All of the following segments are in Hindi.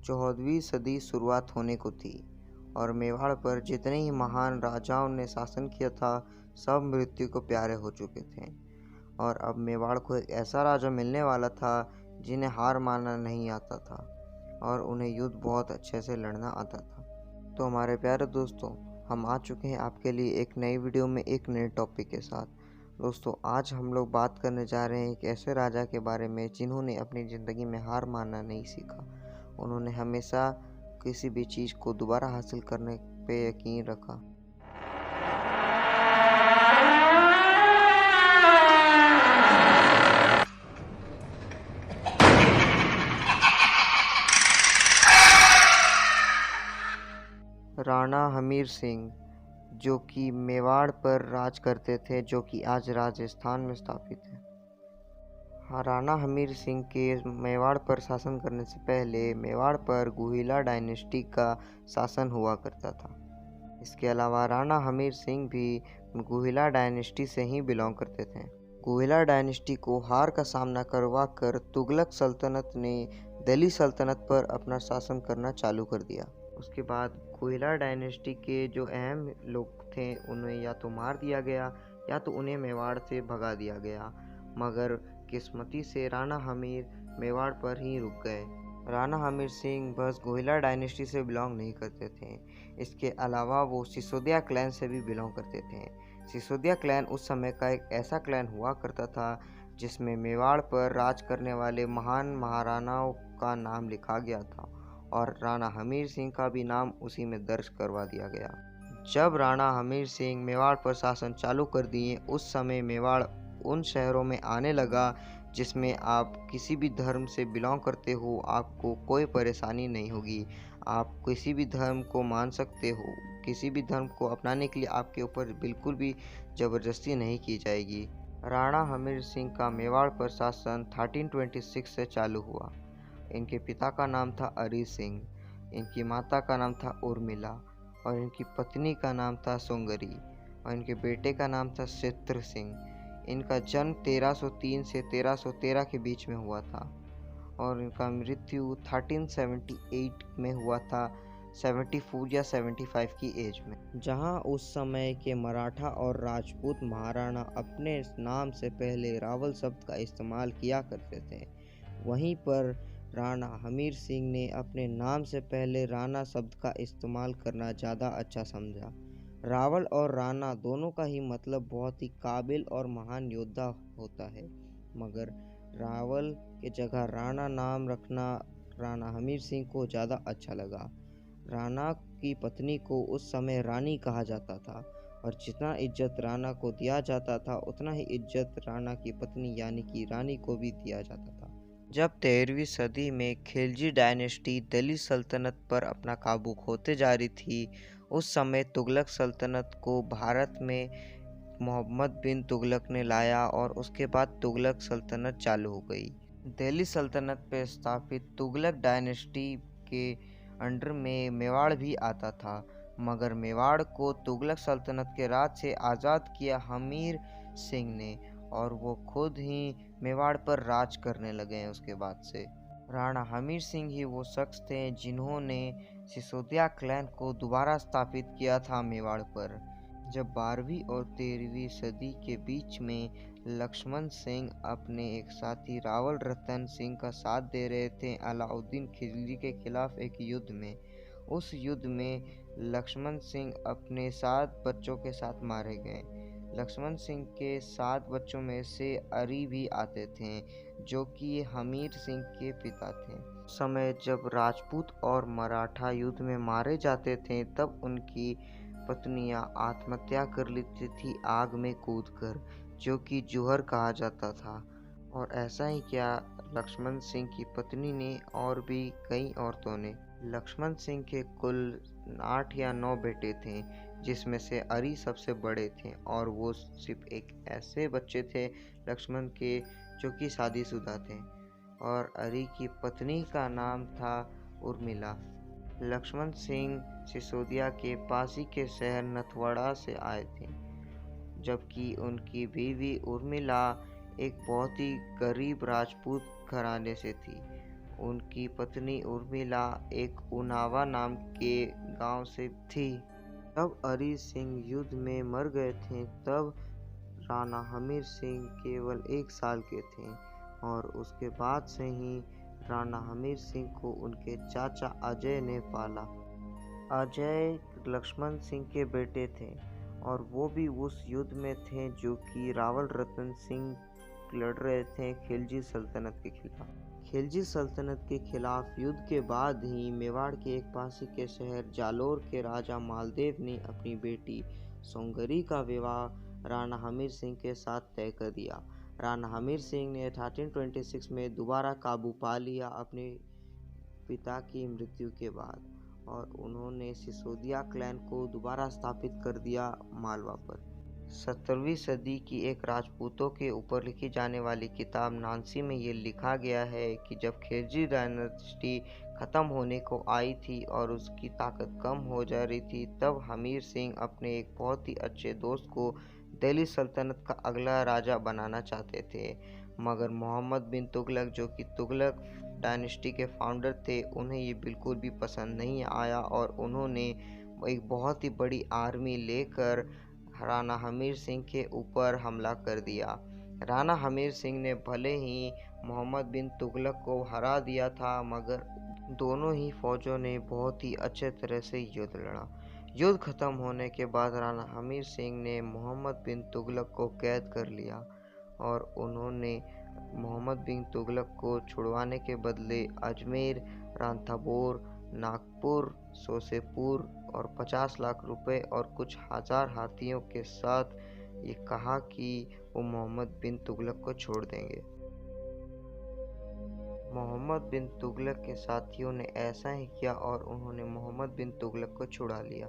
14वीं सदी शुरुआत होने को थी और मेवाड़ पर जितने ही महान राजाओं ने शासन किया था सब मृत्यु को प्यारे हो चुके थे। और अब मेवाड़ को एक ऐसा राजा मिलने वाला था जिन्हें हार मानना नहीं आता था और उन्हें युद्ध बहुत अच्छे से लड़ना आता था। तो हमारे प्यारे दोस्तों, हम आ चुके हैं आपके लिए एक नई वीडियो में एक नए टॉपिक के साथ। दोस्तों, आज हम लोग बात करने जा रहे हैं एक ऐसे राजा के बारे में जिन्होंने अपनी ज़िंदगी में हार मानना नहीं सीखा। उन्होंने हमेशा किसी भी चीज़ को दोबारा हासिल करने पे यकीन रखा। राणा हमीर सिंह, जो कि मेवाड़ पर राज करते थे, जो कि आज राजस्थान में स्थापित है। राणा हमीर सिंह के मेवाड़ पर शासन करने से पहले मेवाड़ पर गुहिला डायनेस्टी का शासन हुआ करता था। इसके अलावा राणा हमीर सिंह भी गुहिला डायनेस्टी से ही बिलोंग करते थे। गुहिला डायनेस्टी को हार का सामना करवा कर तुगलक सल्तनत ने दिल्ली सल्तनत पर अपना शासन करना चालू कर दिया। उसके बाद गुहिला डायनेस्टी के जो अहम लोग थे उन्हें या तो मार दिया गया या तो उन्हें मेवाड़ से भगा दिया गया, मगर किस्मती से राणा हमीर मेवाड़ पर ही रुक गए। राणा हमीर सिंह बस गुहिला डायनेस्टी से बिलोंग नहीं करते थे, इसके अलावा वो सिसोदिया क्लैन से भी बिलोंग करते थे। सिसोदिया क्लैन उस समय का एक ऐसा क्लैन हुआ करता था जिसमें मेवाड़ पर राज करने वाले महान महाराणाओं का नाम लिखा गया था और राणा हमीर सिंह का भी नाम उसी में दर्ज करवा दिया गया। जब राणा हमीर सिंह मेवाड़ पर शासन चालू कर दिए, उस समय मेवाड़ उन शहरों में आने लगा जिसमें आप किसी भी धर्म से बिलोंग करते हो, आपको कोई परेशानी नहीं होगी। आप किसी भी धर्म को मान सकते हो, किसी भी धर्म को अपनाने के लिए आपके ऊपर बिल्कुल भी ज़बरदस्ती नहीं की जाएगी। राणा हमीर सिंह का मेवाड़ पर शासन 1326 से चालू हुआ। इनके पिता का नाम था अरी सिंह, इनकी माता का नाम था उर्मिला और इनकी पत्नी का नाम था सुंगरी और इनके बेटे का नाम था चित्र सिंह। इनका जन्म 1303 से 1313 के बीच में हुआ था और इनका मृत्यु 1378 में हुआ था, 74 या 75 की एज में। जहां उस समय के मराठा और राजपूत महाराणा अपने नाम से पहले रावल शब्द का इस्तेमाल किया करते थे, वहीं पर राणा हमीर सिंह ने अपने नाम से पहले राणा शब्द का इस्तेमाल करना ज़्यादा अच्छा समझा। रावल और राणा दोनों का ही मतलब बहुत ही काबिल और महान योद्धा होता है, मगर रावल के जगह राणा नाम रखना राणा हमीर सिंह को ज़्यादा अच्छा लगा। राणा की पत्नी को उस समय रानी कहा जाता था और जितना इज्जत राणा को दिया जाता था उतना ही इज्जत राणा की पत्नी यानी कि रानी को भी दिया जाता था। जब 13वीं सदी में खिलजी डायनेस्टी दिल्ली सल्तनत पर अपना काबू खोते जा रही थी, उस समय तुगलक सल्तनत को भारत में मोहम्मद बिन तुगलक ने लाया और उसके बाद तुगलक सल्तनत चालू हो गई। दिल्ली सल्तनत पे स्थापित तुगलक डायनेस्टी के अंडर में मेवाड़ भी आता था, मगर मेवाड़ को तुगलक सल्तनत के राज से आज़ाद किया हमीर सिंह ने और वो खुद ही मेवाड़ पर राज करने लगे हैं। उसके बाद से राणा हमीर सिंह ही वो शख्स थे जिन्होंने सिसोदिया क्लैन को दोबारा स्थापित किया था मेवाड़ पर। जब 12वीं और 13वीं सदी के बीच में लक्ष्मण सिंह अपने एक साथी रावल रतन सिंह का साथ दे रहे थे अलाउद्दीन खिलजी के खिलाफ एक युद्ध में, उस युद्ध में लक्ष्मण सिंह अपने 7 बच्चों के साथ मारे गए। लक्ष्मण सिंह के 7 बच्चों में से अरी भी आते थे, जो कि हमीर सिंह के पिता थे। समय जब राजपूत और मराठा युद्ध में मारे जाते थे, तब उनकी पत्नियां आत्महत्या कर लेती थी आग में कूदकर, जो कि जौहर कहा जाता था। और ऐसा ही क्या लक्ष्मण सिंह की पत्नी ने और भी कई औरतों ने। लक्ष्मण सिंह के कुल 8 या 9 बेटे थे, जिसमें से अरी सबसे बड़े थे और वो सिर्फ एक ऐसे बच्चे थे लक्ष्मण के जो कि शादीशुदा थे और अरी की पत्नी का नाम था उर्मिला। लक्ष्मण सिंह सिसोदिया के पास ही के शहर नथवाड़ा से आए थे, जबकि उनकी बीवी उर्मिला एक बहुत ही गरीब राजपूत घराने से थी। उनकी पत्नी उर्मिला एक उनावा नाम के गांव से थी। जब अरी सिंह युद्ध में मर गए थे तब राणा हमीर सिंह केवल 1 साल के थे और उसके बाद से ही राणा हमीर सिंह को उनके चाचा अजय ने पाला। अजय लक्ष्मण सिंह के बेटे थे और वो भी उस युद्ध में थे जो कि रावल रतन सिंह लड़ रहे थे खिलजी सल्तनत के खिलाफ। खिलजी सल्तनत के खिलाफ युद्ध के बाद ही मेवाड़ के एक पासी के शहर जालोर के राजा मालदेव ने अपनी बेटी सोंगरी का विवाह राणा हमीर सिंह के साथ तय कर दिया। राणा हमीर सिंह ने 1826 में दोबारा काबू पा लिया अपने पिता की मृत्यु के बाद और उन्होंने सिसोदिया क्लैन को दोबारा स्थापित कर दिया मालवा पर। 17वीं सदी की एक राजपूतों के ऊपर लिखी जाने वाली किताब नानसी में ये लिखा गया है कि जब खिलजी डायनेस्टी ख़त्म होने को आई थी और उसकी ताकत कम हो जा रही थी तब हमीर सिंह अपने एक बहुत ही अच्छे दोस्त को दिल्ली सल्तनत का अगला राजा बनाना चाहते थे, मगर मोहम्मद बिन तुगलक जो कि तुगलक डायनेस्टी के फाउंडर थे उन्हें ये बिल्कुल भी पसंद नहीं आया और उन्होंने एक बहुत ही बड़ी आर्मी लेकर राणा हमीर सिंह के ऊपर हमला कर दिया। राणा हमीर सिंह ने भले ही मोहम्मद बिन तुगलक को हरा दिया था मगर दोनों ही फौजों ने बहुत ही अच्छे तरह से युद्ध लड़ा। युद्ध खत्म होने के बाद राणा हमीर सिंह ने मोहम्मद बिन तुगलक को कैद कर लिया और उन्होंने मोहम्मद बिन तुगलक को छुड़वाने के बदले अजमेर, रणथंभौर, नागपुर, सोसेपुर और 50 लाख रुपए और कुछ हजार हाथियों के साथ ये कहा कि वो मोहम्मद बिन तुगलक को छोड़ देंगे। मोहम्मद बिन तुगलक के साथियों ने ऐसा ही किया और उन्होंने मोहम्मद बिन तुगलक को छुड़ा लिया,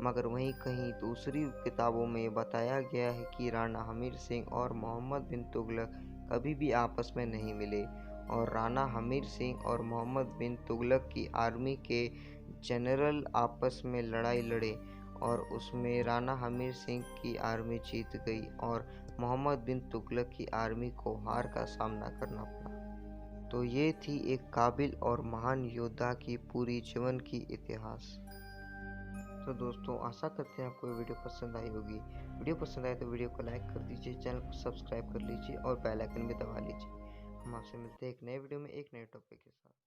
मगर वहीं कहीं दूसरी किताबों में बताया गया है कि राणा हमीर सिंह और मोहम्मद बिन तुगलक कभी भी आपस में नहीं मिले और राणा हमीर सिंह और मोहम्मद बिन तुगलक की आर्मी के जनरल आपस में लड़ाई लड़े और उसमें राणा हमीर सिंह की आर्मी जीत गई और मोहम्मद बिन तुगलक की आर्मी को हार का सामना करना पड़ा। तो ये थी एक काबिल और महान योद्धा की पूरी जीवन की इतिहास। तो दोस्तों आशा करते हैं आपको ये वीडियो पसंद आई होगी। वीडियो पसंद आए तो वीडियो को लाइक कर दीजिए, चैनल को सब्सक्राइब कर लीजिए और बेल आइकन भी दबा लीजिए। हम आपसे मिलते हैं एक नए वीडियो में एक नए टॉपिक के साथ।